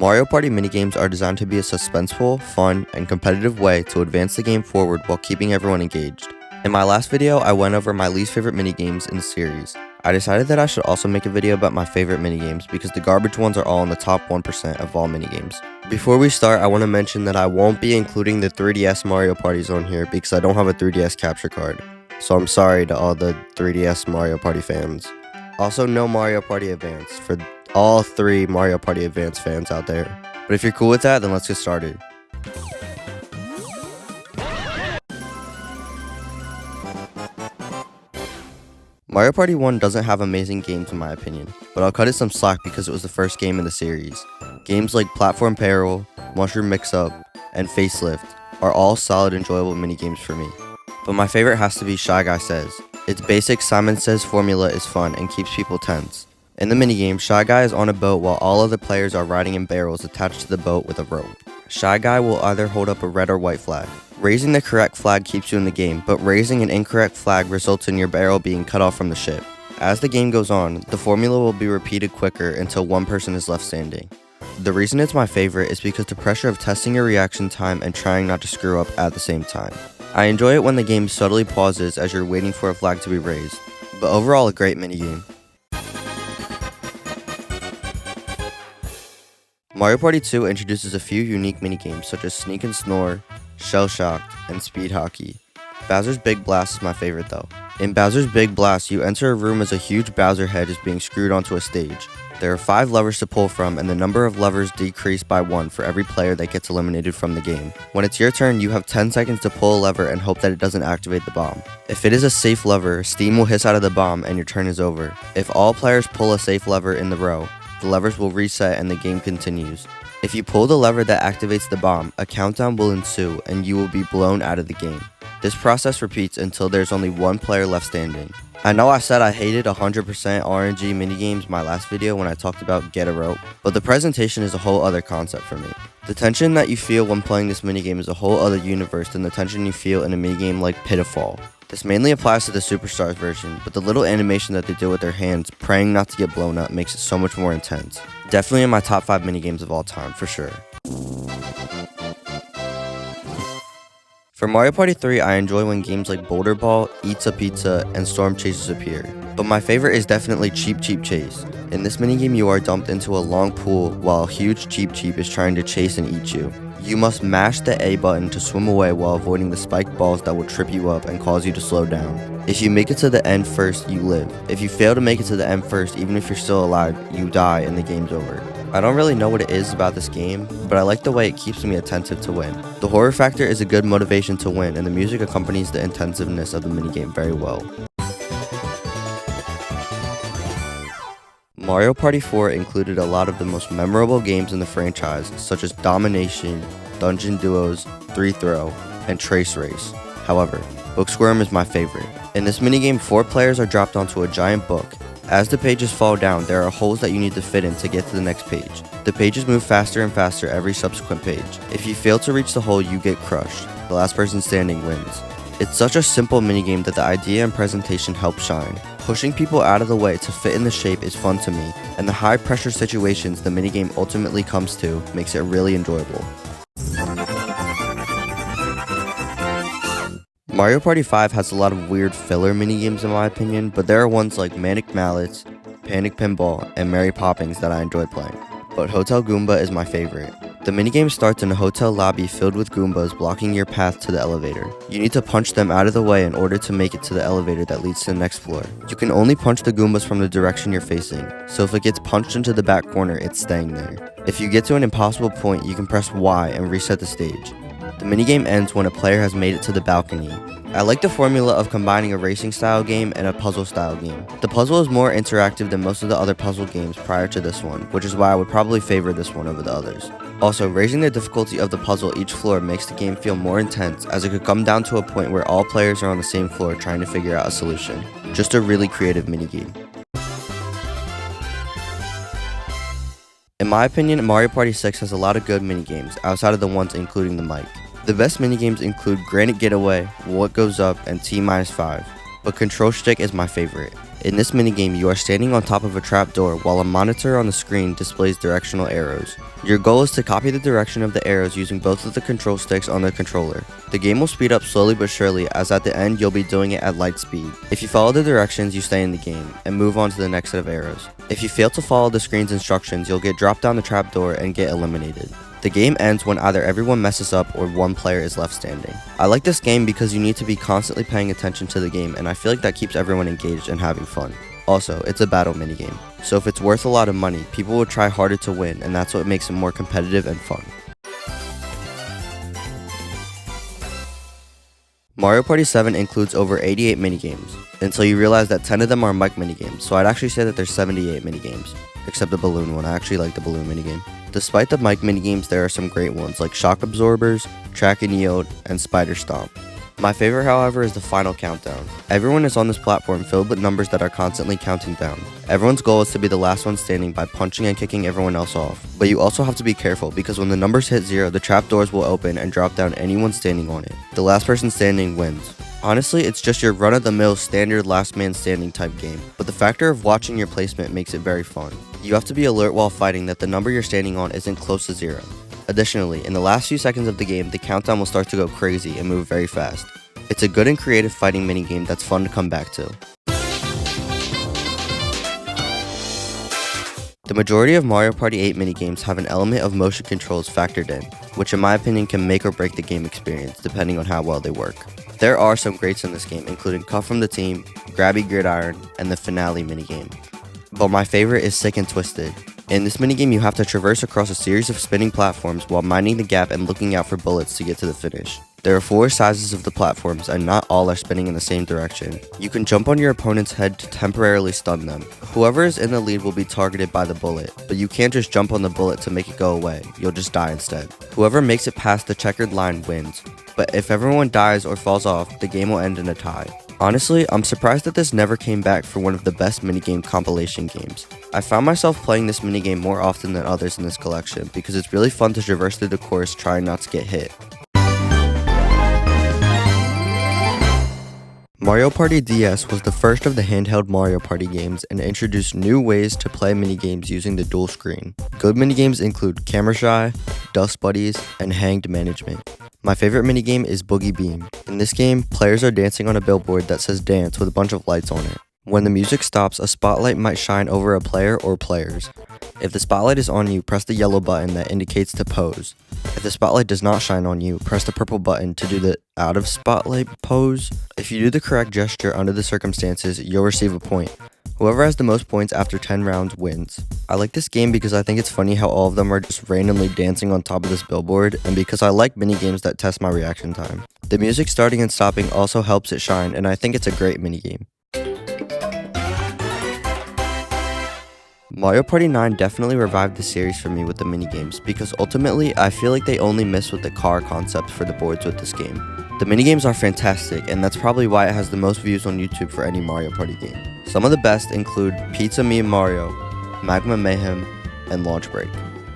Mario Party minigames are designed to be a suspenseful, fun, and competitive way to advance the game forward while keeping everyone engaged. In my last video, I went over my least favorite minigames in the series. I decided that I should also make a video about my favorite minigames because the garbage ones are all in the top 1% of all minigames. Before we start, I want to mention that I won't be including the 3DS Mario Parties on here because I don't have a 3DS capture card. So I'm sorry to all the 3DS Mario Party fans. Also, no Mario Party Advance for all 3 Mario Party Advance fans out there. But if you're cool with that, then let's get started. Mario Party 1 doesn't have amazing games in my opinion, but I'll cut it some slack because it was the first game in the series. Games like Platform Peril, Mushroom Mix-Up, and Facelift are all solid, enjoyable minigames for me. But my favorite has to be Shy Guy Says. Its basic Simon Says formula is fun and keeps people tense. In the minigame, Shy Guy is on a boat while all other players are riding in barrels attached to the boat with a rope. Shy Guy will either hold up a red or white flag. Raising the correct flag keeps you in the game, but raising an incorrect flag results in your barrel being cut off from the ship. As the game goes on, the formula will be repeated quicker until one person is left standing. The reason it's my favorite is because the pressure of testing your reaction time and trying not to screw up at the same time. I enjoy it when the game subtly pauses as you're waiting for a flag to be raised, but overall a great minigame. Mario Party 2 introduces a few unique minigames such as Sneak and Snore, Shell Shock, and Speed Hockey. Bowser's Big Blast is my favorite though. In Bowser's Big Blast, you enter a room as a huge Bowser head is being screwed onto a stage. There are 5 levers to pull from, and the number of levers decrease by 1 for every player that gets eliminated from the game. When it's your turn, you have 10 seconds to pull a lever and hope that it doesn't activate the bomb. If it is a safe lever, steam will hiss out of the bomb and your turn is over. If all players pull a safe lever in the row, the levers will reset and the game continues. If you pull the lever that activates the bomb, a countdown will ensue and you will be blown out of the game. This process repeats until there's only one player left standing. I know I said I hated 100% RNG minigames my last video when I talked about Get a Rope, but the presentation is a whole other concept for me. The tension that you feel when playing this minigame is a whole other universe than the tension you feel in a minigame like Pitfall. This mainly applies to the Superstars version, but the little animation that they do with their hands praying not to get blown up makes it so much more intense. Definitely in my top 5 minigames of all time, for sure. For Mario Party 3, I enjoy when games like Boulder Ball, Eats a Pizza, and Storm Chases appear. But my favorite is definitely Cheep Cheep Chase. In this minigame, you are dumped into a long pool while a huge Cheep Cheep is trying to chase and eat you. You must mash the A button to swim away while avoiding the spiked balls that will trip you up and cause you to slow down. If you make it to the end first, you live. If you fail to make it to the end first, even if you're still alive, you die and the game's over. I don't really know what it is about this game, but I like the way it keeps me attentive to win. The horror factor is a good motivation to win, and the music accompanies the intensiveness of the minigame very well. Mario Party 4 included a lot of the most memorable games in the franchise, such as Domination, Dungeon Duos, 3-Throw, and Trace Race. However, Booksquirm is my favorite. In this minigame, 4 players are dropped onto a giant book. As the pages fall down, there are holes that you need to fit in to get to the next page. The pages move faster and faster every subsequent page. If you fail to reach the hole, you get crushed. The last person standing wins. It's such a simple minigame that the idea and presentation help shine. Pushing people out of the way to fit in the shape is fun to me, and the high pressure situations the minigame ultimately comes to makes it really enjoyable. Mario Party 5 has a lot of weird filler minigames in my opinion, but there are ones like Manic Mallets, Panic Pinball, and Mary Poppins that I enjoy playing. But Hotel Goomba is my favorite. The minigame starts in a hotel lobby filled with Goombas blocking your path to the elevator. You need to punch them out of the way in order to make it to the elevator that leads to the next floor. You can only punch the Goombas from the direction you're facing, so if it gets punched into the back corner, it's staying there. If you get to an impossible point, you can press Y and reset the stage. The minigame ends when a player has made it to the balcony. I like the formula of combining a racing style game and a puzzle style game. The puzzle is more interactive than most of the other puzzle games prior to this one, which is why I would probably favor this one over the others. Also, raising the difficulty of the puzzle each floor makes the game feel more intense, as it could come down to a point where all players are on the same floor trying to figure out a solution. Just a really creative minigame. In my opinion, Mario Party 6 has a lot of good minigames, outside of the ones including the mic. The best minigames include Granite Getaway, What Goes Up, and T-5, but Control Stick is my favorite. In this minigame, you are standing on top of a trapdoor while a monitor on the screen displays directional arrows. Your goal is to copy the direction of the arrows using both of the control sticks on the controller. The game will speed up slowly but surely, as at the end you'll be doing it at light speed. If you follow the directions, you stay in the game, and move on to the next set of arrows. If you fail to follow the screen's instructions, you'll get dropped down the trapdoor and get eliminated. The game ends when either everyone messes up or one player is left standing. I like this game because you need to be constantly paying attention to the game, and I feel like that keeps everyone engaged and having fun. Also, it's a battle minigame, so if it's worth a lot of money, people will try harder to win, and that's what makes it more competitive and fun. Mario Party 7 includes over 88 minigames, until you realize that 10 of them are mic minigames, so I'd actually say that there's 78 minigames, except the balloon one. I actually like the balloon minigame. Despite the mic minigames, there are some great ones like shock absorbers, track and yield, and spider stomp. My favorite, however, is the final countdown. Everyone is on this platform filled with numbers that are constantly counting down. Everyone's goal is to be the last one standing by punching and kicking everyone else off. But you also have to be careful because when the numbers hit 0, the trapdoors will open and drop down anyone standing on it. The last person standing wins. Honestly, it's just your run-of-the-mill standard last man standing type game, but the factor of watching your placement makes it very fun. You have to be alert while fighting that the number you're standing on isn't close to 0. Additionally, in the last few seconds of the game, the countdown will start to go crazy and move very fast. It's a good and creative fighting minigame that's fun to come back to. The majority of Mario Party 8 minigames have an element of motion controls factored in, which in my opinion can make or break the game experience depending on how well they work. There are some greats in this game, including Cut from the Team, Grabby Gridiron, and the finale minigame. But my favorite is Sick and Twisted. In this minigame, you have to traverse across a series of spinning platforms while minding the gap and looking out for bullets to get to the finish. There are 4 sizes of the platforms and not all are spinning in the same direction. You can jump on your opponent's head to temporarily stun them. Whoever is in the lead will be targeted by the bullet, but you can't just jump on the bullet to make it go away, you'll just die instead. Whoever makes it past the checkered line wins, but if everyone dies or falls off, the game will end in a tie. Honestly, I'm surprised that this never came back for one of the best minigame compilation games. I found myself playing this minigame more often than others in this collection because it's really fun to traverse through the course trying not to get hit. Mario Party DS was the first of the handheld Mario Party games and introduced new ways to play minigames using the dual screen. Good minigames include Camera Shy, Dust Buddies, and Hanged Management. My favorite minigame is Boogie Beam. In this game, players are dancing on a billboard that says dance with a bunch of lights on it. When the music stops, a spotlight might shine over a player or players. If the spotlight is on you, press the yellow button that indicates to pose. If the spotlight does not shine on you, press the purple button to do the out of spotlight pose. If you do the correct gesture under the circumstances, you'll receive a point. Whoever has the most points after 10 rounds wins. I like this game because I think it's funny how all of them are just randomly dancing on top of this billboard, and because I like minigames that test my reaction time. The music starting and stopping also helps it shine, and I think it's a great minigame. Mario Party 9 definitely revived the series for me with the minigames because ultimately I feel like they only miss with the car concept for the boards with this game. The minigames are fantastic and that's probably why it has the most views on YouTube for any Mario Party game. Some of the best include Pizza Me and Mario, Magma Mayhem, and Launch Break.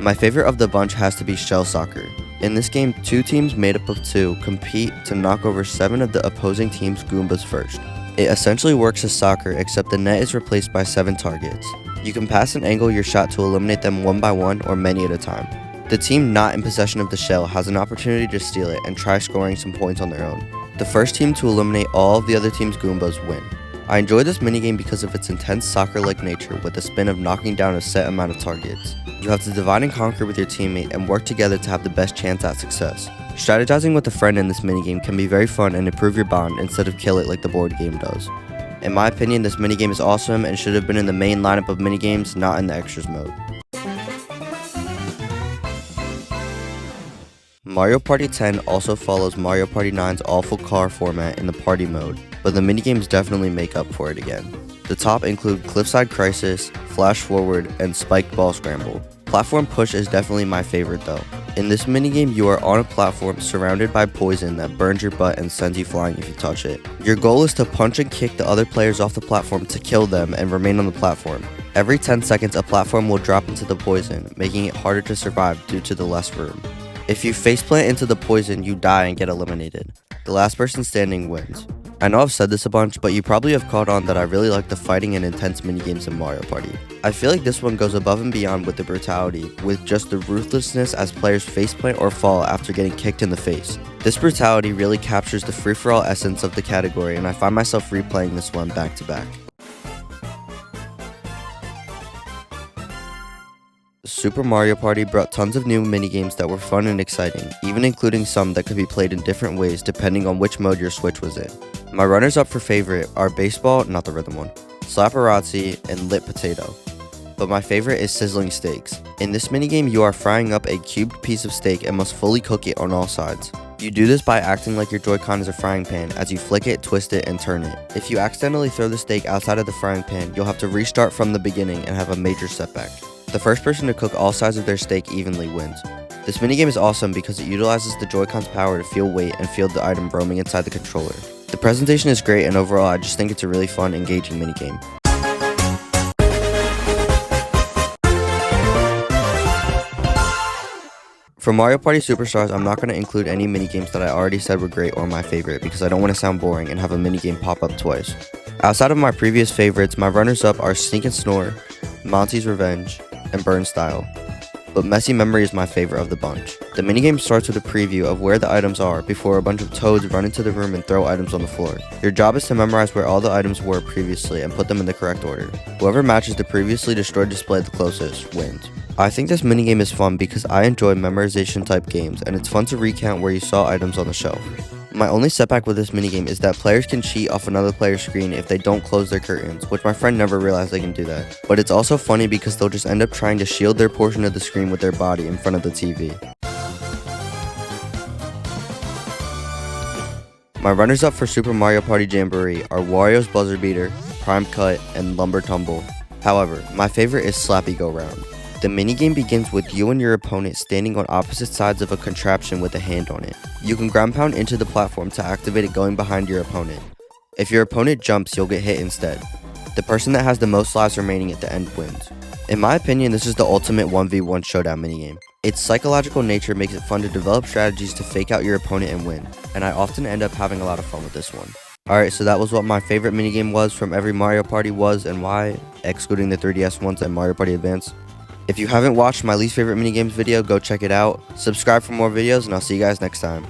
My favorite of the bunch has to be Shell Soccer. In this game, 2 teams made up of 2 compete to knock over 7 of the opposing team's Goombas first. It essentially works as soccer except the net is replaced by 7 targets. You can pass and angle your shot to eliminate them one by one or many at a time. The team not in possession of the shell has an opportunity to steal it and try scoring some points on their own. The first team to eliminate all of the other team's Goombas win. I enjoy this minigame because of its intense soccer-like nature with the spin of knocking down a set amount of targets. You have to divide and conquer with your teammate and work together to have the best chance at success. Strategizing with a friend in this minigame can be very fun and improve your bond instead of kill it like the board game does. In my opinion, this minigame is awesome and should have been in the main lineup of minigames, not in the extras mode. Mario Party 10 also follows Mario Party 9's awful car format in the party mode, but the minigames definitely make up for it again. The top include Cliffside Crisis, Flash Forward, and Spiked Ball Scramble. Platform Push is definitely my favorite though. In this minigame, you are on a platform surrounded by poison that burns your butt and sends you flying if you touch it. Your goal is to punch and kick the other players off the platform to kill them and remain on the platform. Every 10 seconds, a platform will drop into the poison, making it harder to survive due to the less room. If you faceplant into the poison, you die and get eliminated. The last person standing wins. I know I've said this a bunch, but you probably have caught on that I really like the fighting and intense minigames in Mario Party. I feel like this one goes above and beyond with the brutality, with just the ruthlessness as players faceplant or fall after getting kicked in the face. This brutality really captures the free-for-all essence of the category, and I find myself replaying this one back to back. Super Mario Party brought tons of new minigames that were fun and exciting, even including some that could be played in different ways depending on which mode your Switch was in. My runners-up for favorite are Baseball, not the rhythm one, Slapperazzi, and Lit Potato. But my favorite is Sizzling Steaks. In this minigame, you are frying up a cubed piece of steak and must fully cook it on all sides. You do this by acting like your Joy-Con is a frying pan as you flick it, twist it, and turn it. If you accidentally throw the steak outside of the frying pan, you'll have to restart from the beginning and have a major setback. The first person to cook all sides of their steak evenly wins. This minigame is awesome because it utilizes the Joy-Con's power to feel weight and feel the item roaming inside the controller. The presentation is great, and overall I just think it's a really fun, engaging minigame. For Mario Party Superstars, I'm not going to include any minigames that I already said were great or my favorite because I don't want to sound boring and have a minigame pop up twice. Outside of my previous favorites, my runners-up are Sneak and Snore, Monty's Revenge, and Burn Style. But Messy Memory is my favorite of the bunch. The minigame starts with a preview of where the items are before a bunch of toads run into the room and throw items on the floor. Your job is to memorize where all the items were previously and put them in the correct order. Whoever matches the previously destroyed display the closest wins. I think this minigame is fun because I enjoy memorization type games, and it's fun to recount where you saw items on the shelf. My only setback with this minigame is that players can cheat off another player's screen if they don't close their curtains, which my friend never realized they can do that. But it's also funny because they'll just end up trying to shield their portion of the screen with their body in front of the TV. My runners-up for Super Mario Party Jamboree are Wario's Buzzer Beater, Prime Cut, and Lumber Tumble. However, my favorite is Slappy Go Round. The minigame begins with you and your opponent standing on opposite sides of a contraption with a hand on it. You can ground pound into the platform to activate it going behind your opponent. If your opponent jumps, you'll get hit instead. The person that has the most lives remaining at the end wins. In my opinion, this is the ultimate 1v1 showdown minigame. Its psychological nature makes it fun to develop strategies to fake out your opponent and win, and I often end up having a lot of fun with this one. Alright, so that was what my favorite minigame was from every Mario Party was and why, excluding the 3DS ones and Mario Party Advance. If you haven't watched my least favorite minigames video, go check it out. Subscribe for more videos, and I'll see you guys next time.